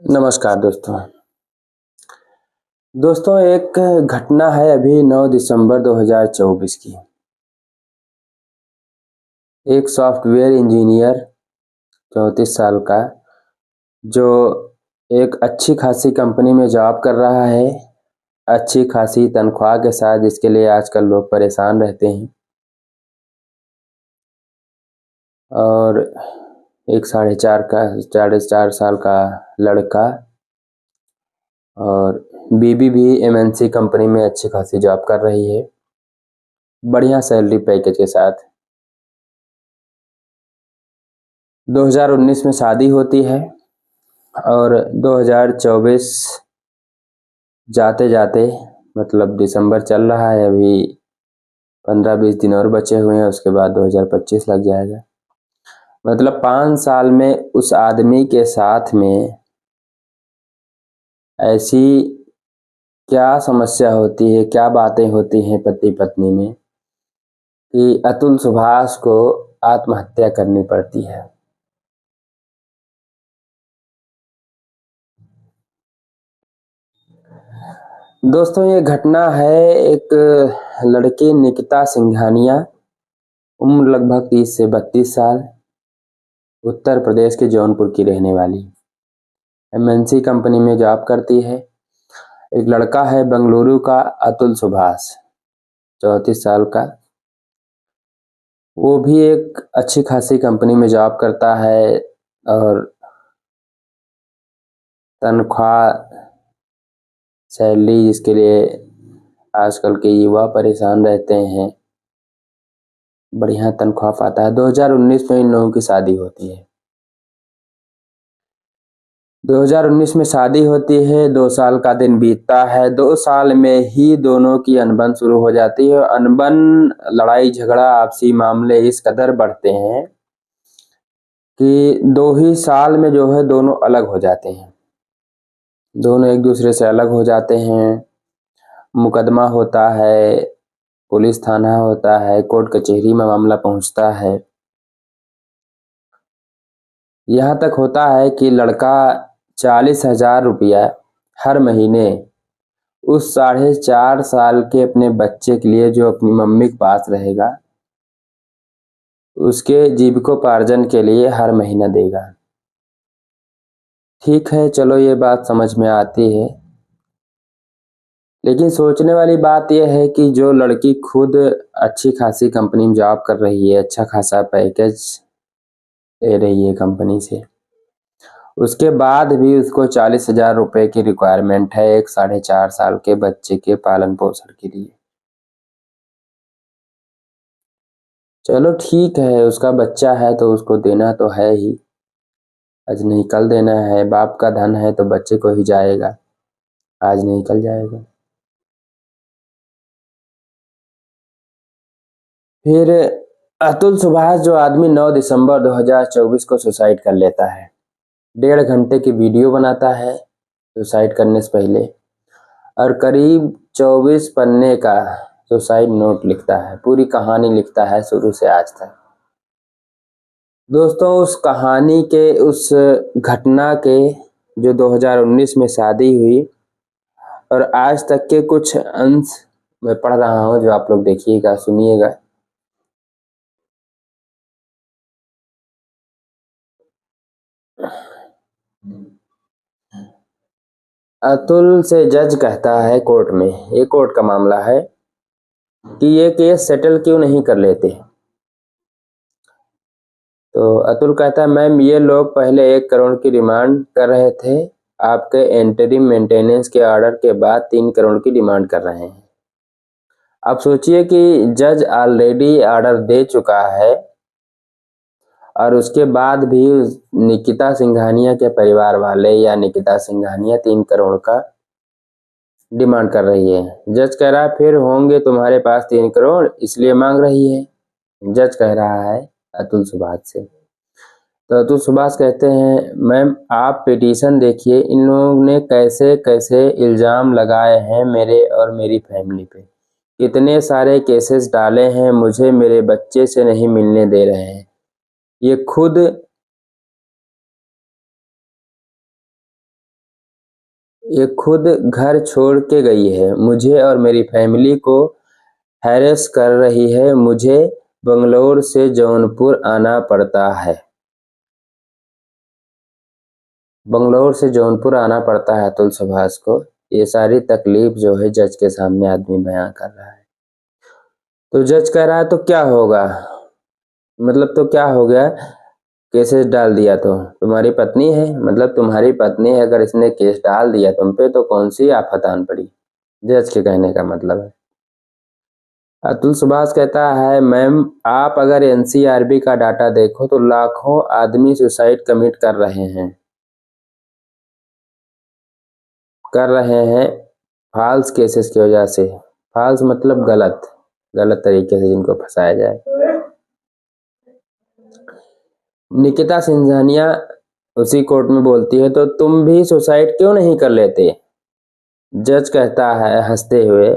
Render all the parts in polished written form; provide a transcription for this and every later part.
नमस्कार दोस्तों। एक घटना है अभी 9 दिसंबर 2024 की। एक सॉफ्टवेयर इंजीनियर 34 साल का जो एक अच्छी खासी कंपनी में जॉब कर रहा है, अच्छी खासी तनख्वाह के साथ, जिसके लिए आजकल लोग परेशान रहते हैं। और एक साढ़े चार साल का लड़का और बीबी भी एमएनसी कंपनी में अच्छी खासी जॉब कर रही है, बढ़िया सैलरी पैकेज के साथ। 2019 में शादी होती है और 2024 जाते जाते, मतलब दिसंबर चल रहा है अभी, 15-20 दिन और बचे हुए हैं, उसके बाद 2025 लग जाएगा। मतलब 5 साल में उस आदमी के साथ में ऐसी क्या समस्या होती है, क्या बातें होती हैं पति पत्नी में, कि अतुल सुभाष को आत्महत्या करनी पड़ती है। दोस्तों, ये घटना है एक लड़की निकिता सिंघानिया, उम्र लगभग 30 से 32 साल, उत्तर प्रदेश के जौनपुर की रहने वाली, एमएनसी कंपनी में जॉब करती है। एक लड़का है बेंगलुरु का, अतुल सुभाष, 34 साल का। वो भी एक अच्छी खासी कंपनी में जॉब करता है और तनख्वाह, सैलरी, जिसके लिए आजकल के युवा परेशान रहते हैं, बढ़िया तनख्वाह पाता है। 2019 में इन लोगों की शादी होती है। 2019 में शादी होती है, 2 साल का दिन बीतता है। 2 साल में ही दोनों की अनबन शुरू हो जाती है। अनबन, लड़ाई झगड़ा, आपसी मामले इस कदर बढ़ते हैं कि 2 ही साल में जो है दोनों अलग हो जाते हैं। दोनों एक दूसरे से अलग हो जाते हैं। मुकदमा होता है, पुलिस थाना होता है, कोर्ट कचहरी में मामला पहुंचता है। यहाँ तक होता है कि लड़का 40,000 रुपया हर महीने उस 4.5 साल के अपने बच्चे के लिए, जो अपनी मम्मी के पास रहेगा, उसके जीविकोपार्जन के लिए हर महीना देगा। ठीक है, चलो ये बात समझ में आती है, लेकिन सोचने वाली बात यह है कि जो लड़की खुद अच्छी खासी कंपनी में जॉब कर रही है, अच्छा खासा पैकेज ले रही है कंपनी से, उसके बाद भी उसको 40,000 रुपये की रिक्वायरमेंट है एक 4.5 साल के बच्चे के पालन पोषण के लिए। चलो ठीक है, उसका बच्चा है तो उसको देना तो है ही, आज नहीं कल देना है। बाप का धन है तो बच्चे को ही जाएगा, आज नहीं कल जाएगा। फिर अतुल सुभाष जो आदमी 9 दिसंबर 2024 को सुसाइड कर लेता है। 1.5 घंटे की वीडियो बनाता है सुसाइड करने से पहले, और करीब 24 पन्ने का सुसाइड नोट लिखता है, पूरी कहानी लिखता है शुरू से आज तक। दोस्तों, उस कहानी के, उस घटना के, जो 2019 में शादी हुई और आज तक के कुछ अंश मैं पढ़ रहा हूँ, जो आप लोग देखिएगा, सुनिएगा। अतुल से जज कहता है कोर्ट में, ये कोर्ट का मामला है, कि ये केस सेटल क्यों नहीं कर लेते। तो अतुल कहता है, मैम, ये लोग पहले 1 करोड़ की डिमांड कर रहे थे, आपके एंटरिम मेंटेनेंस के ऑर्डर के बाद 3 करोड़ की डिमांड कर रहे हैं। अब सोचिए कि जज ऑलरेडी ऑर्डर दे चुका है और उसके बाद भी निकिता सिंघानिया के परिवार वाले या निकिता सिंघानिया 3 करोड़ का डिमांड कर रही है। जज कह रहा है, फिर होंगे तुम्हारे पास 3 करोड़, इसलिए मांग रही है। जज कह रहा है अतुल सुभाष से। तो अतुल सुभाष कहते हैं, मैम, आप पिटीशन देखिए, इन लोगों ने कैसे कैसे इल्ज़ाम लगाए हैं मेरे और मेरी फैमिली पे। कितने सारे केसेस डाले हैं, मुझे मेरे बच्चे से नहीं मिलने दे रहे हैं। ये खुद ये खुद घर छोड़ के गई है, मुझे और मेरी फैमिली को हैरेस कर रही है, मुझे बंगलौर से जौनपुर आना पड़ता है। बंगलौर से जौनपुर आना पड़ता है अतुल सुभाष को। ये सारी तकलीफ जो है जज के सामने आदमी बयां कर रहा है। तो जज कह रहा है तो क्या होगा, मतलब तो क्या हो गया, केसेस डाल दिया तो तुम्हारी पत्नी है, मतलब तुम्हारी पत्नी है, अगर इसने केस डाल दिया तुम पे तो कौन सी आफत आन पड़ी, जज के कहने का मतलब है। अतुल सुभाष कहता है मैम आप अगर एनसीआरबी का डाटा देखो तो लाखों आदमी सुसाइड कमिट कर रहे हैं फॉल्स केसेस की वजह से। फॉल्स मतलब गलत गलत तरीके से जिनको फंसाया जाए। निकिता सिंघानिया उसी कोर्ट में बोलती है तो तुम भी सुसाइड क्यों नहीं कर लेते। जज कहता है हंसते हुए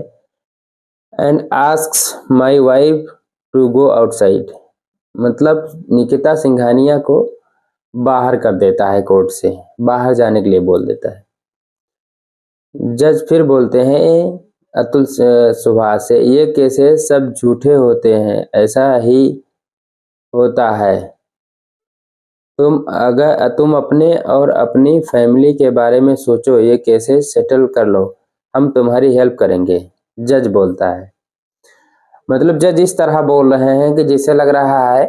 and asks my wife to go outside, मतलब निकिता सिंघानिया को बाहर कर देता है, कोर्ट से बाहर जाने के लिए बोल देता है। जज फिर बोलते हैं अतुल सुभाष से ये केसेस सब झूठे होते हैं, ऐसा ही होता है, तुम अपने और अपनी फैमिली के बारे में सोचो, ये केसेस सेटल कर लो, हम तुम्हारी हेल्प करेंगे। जज बोलता है, मतलब जज इस तरह बोल रहे हैं कि जिससे लग रहा है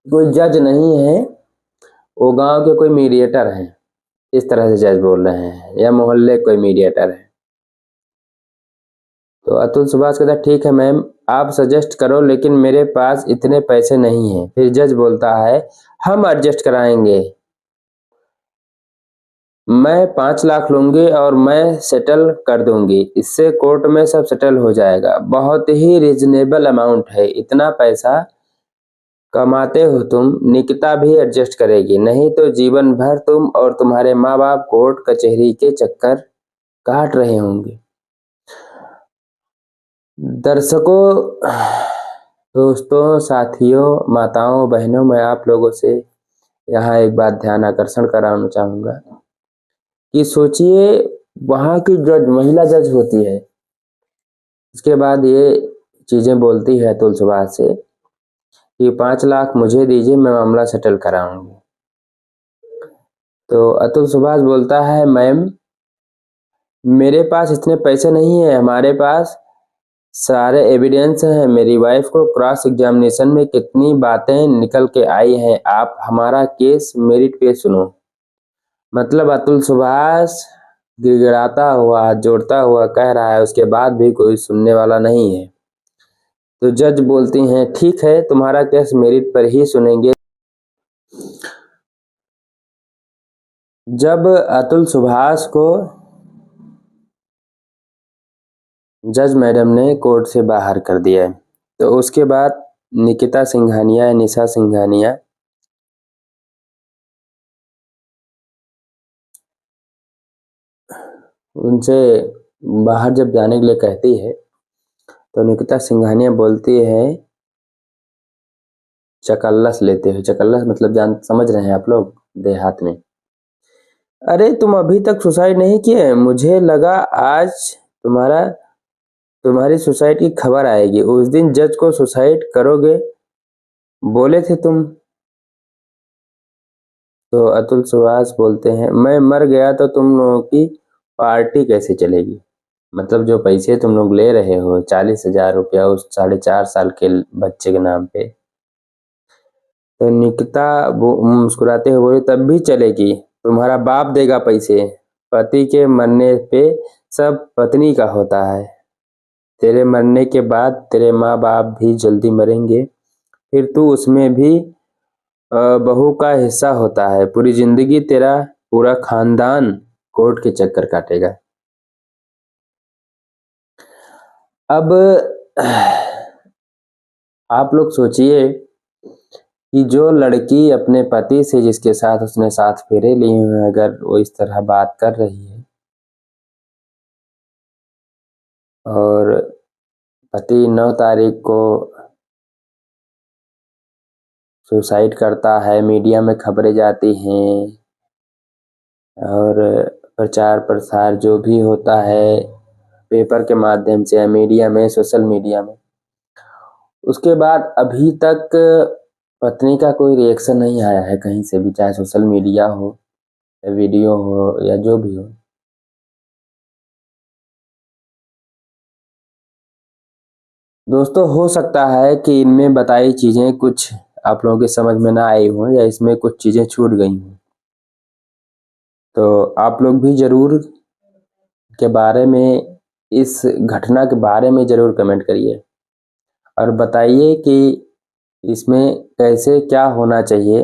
कोई जज नहीं है, वो गांव के कोई मीडिएटर हैं, इस तरह से जज बोल रहे हैं, या मोहल्ले कोई मीडिएटर है। तो अतुल सुभाष कहता है ठीक है मैम आप सजेस्ट करो, लेकिन मेरे पास इतने पैसे नहीं हैं। फिर जज बोलता है हम एडजस्ट कराएंगे, मैं 5 लाख लूंगी और मैं सेटल कर दूंगी, इससे कोर्ट में सब सेटल हो जाएगा, बहुत ही रिजनेबल अमाउंट है, इतना पैसा कमाते हो तुम, निकिता भी एडजस्ट करेगी, नहीं तो जीवन भर तुम और तुम्हारे माँ बाप कोर्ट कचहरी के चक्कर काट रहे होंगे। दर्शकों, दोस्तों, साथियों, माताओं, बहनों, मैं आप लोगों से यहाँ एक बात ध्यान आकर्षण कराना चाहूँगा कि सोचिए वहाँ की जज महिला जज होती है, उसके बाद ये चीज़ें बोलती है अतुल सुभाष से कि 5 लाख मुझे दीजिए मैं मामला सेटल कराऊंगी। तो अतुल सुभाष बोलता है मैम मेरे पास इतने पैसे नहीं है, हमारे पास सारे एविडेंस हैं, मेरी वाइफ को क्रॉस एग्जामिनेशन में कितनी बातें निकल के आई हैं, आप हमारा केस मेरिट पे सुनो। मतलब अतुल सुभाष गिड़गिड़ाता हुआ हाथ जोड़ता हुआ कह रहा है, उसके बाद भी कोई सुनने वाला नहीं है। तो जज बोलती हैं ठीक है तुम्हारा केस मेरिट पर ही सुनेंगे। जब अतुल सुभाष को जज मैडम ने कोर्ट से बाहर कर दिया है, तो उसके बाद निकिता सिंघानिया निशा सिंघानिया उनसे बाहर जब जाने के लिए कहती है तो निकिता सिंघानिया बोलती है चकल्लस लेते हुए, चकल्लस मतलब जान समझ रहे हैं आप लोग देहात में, अरे तुम अभी तक सुसाइड नहीं किए, मुझे लगा आज तुम्हारी सुसाइड की खबर आएगी, उस दिन जज को सुसाइड करोगे बोले थे तुम। तो अतुल सुभाष बोलते हैं मैं मर गया तो तुम लोगों की पार्टी कैसे चलेगी, मतलब जो पैसे तुम लोग ले रहे हो 40,000 रुपया उस 4.5 साल के बच्चे के नाम पे, तो निकिता वो मुस्कुराते हुए बोली तब भी चलेगी, तुम्हारा बाप देगा पैसे, पति के मरने पे सब पत्नी का होता है, तेरे मरने के बाद तेरे माँ बाप भी जल्दी मरेंगे, फिर तू उसमें भी बहू का हिस्सा होता है, पूरी जिंदगी तेरा पूरा खानदान कोर्ट के चक्कर काटेगा। अब आप लोग सोचिए कि जो लड़की अपने पति से जिसके साथ उसने साथ फेरे लिए हुए हैं, अगर वो इस तरह बात कर रही है और पति 9 तारीख को सुसाइड करता है, मीडिया में खबरें जाती हैं और प्रचार प्रसार जो भी होता है पेपर के माध्यम से या मीडिया में, सोशल मीडिया में, उसके बाद अभी तक पत्नी का कोई रिएक्शन नहीं आया है कहीं से भी, चाहे सोशल मीडिया हो या वीडियो हो या जो भी हो। दोस्तों, हो सकता है कि इनमें बताई चीज़ें कुछ आप लोगों की समझ में ना आई हों या इसमें कुछ चीज़ें छूट गई हों, तो आप लोग भी ज़रूर के बारे में, इस घटना के बारे में ज़रूर कमेंट करिए और बताइए कि इसमें कैसे क्या होना चाहिए,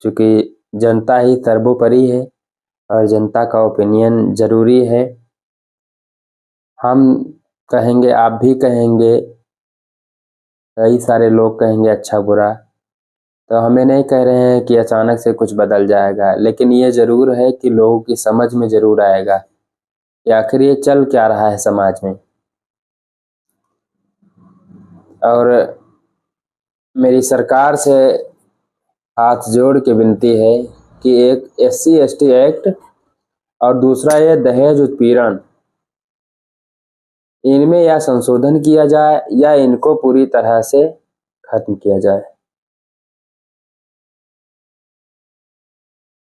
क्योंकि जनता ही सर्वोपरि है और जनता का ओपिनियन ज़रूरी है। हम कहेंगे, आप भी कहेंगे, कई सारे लोग कहेंगे अच्छा बुरा, तो हमें नहीं कह रहे हैं कि अचानक से कुछ बदल जाएगा, लेकिन ये ज़रूर है कि लोगों की समझ में ज़रूर आएगा कि आखिर ये चल क्या रहा है समाज में। और मेरी सरकार से हाथ जोड़ के विनती है कि एक SC/ST एक्ट और दूसरा ये दहेज उत्पीड़न, इनमें या संशोधन किया जाए या इनको पूरी तरह से खत्म किया जाए,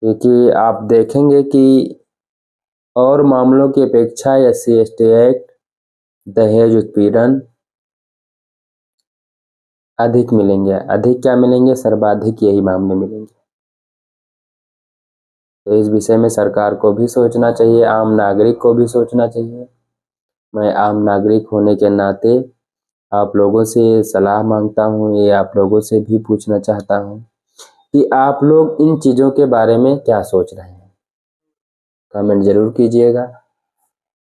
क्योंकि आप देखेंगे कि और मामलों की अपेक्षा SC/ST एक्ट, दहेज उत्पीड़न अधिक मिलेंगे। अधिक क्या मिलेंगे? सर्वाधिक यही मामले मिलेंगे। तो इस विषय में सरकार को भी सोचना चाहिए, आम नागरिक को भी सोचना चाहिए। मैं आम नागरिक होने के नाते आप लोगों से सलाह मांगता हूँ, ये आप लोगों से भी पूछना चाहता हूँ कि आप लोग इन चीज़ों के बारे में क्या सोच रहे हैं। कमेंट ज़रूर कीजिएगा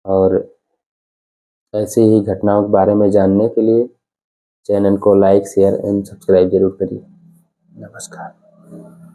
और ऐसे ही घटनाओं के बारे में जानने के लिए चैनल को लाइक, शेयर एंड सब्सक्राइब ज़रूर करिए। नमस्कार।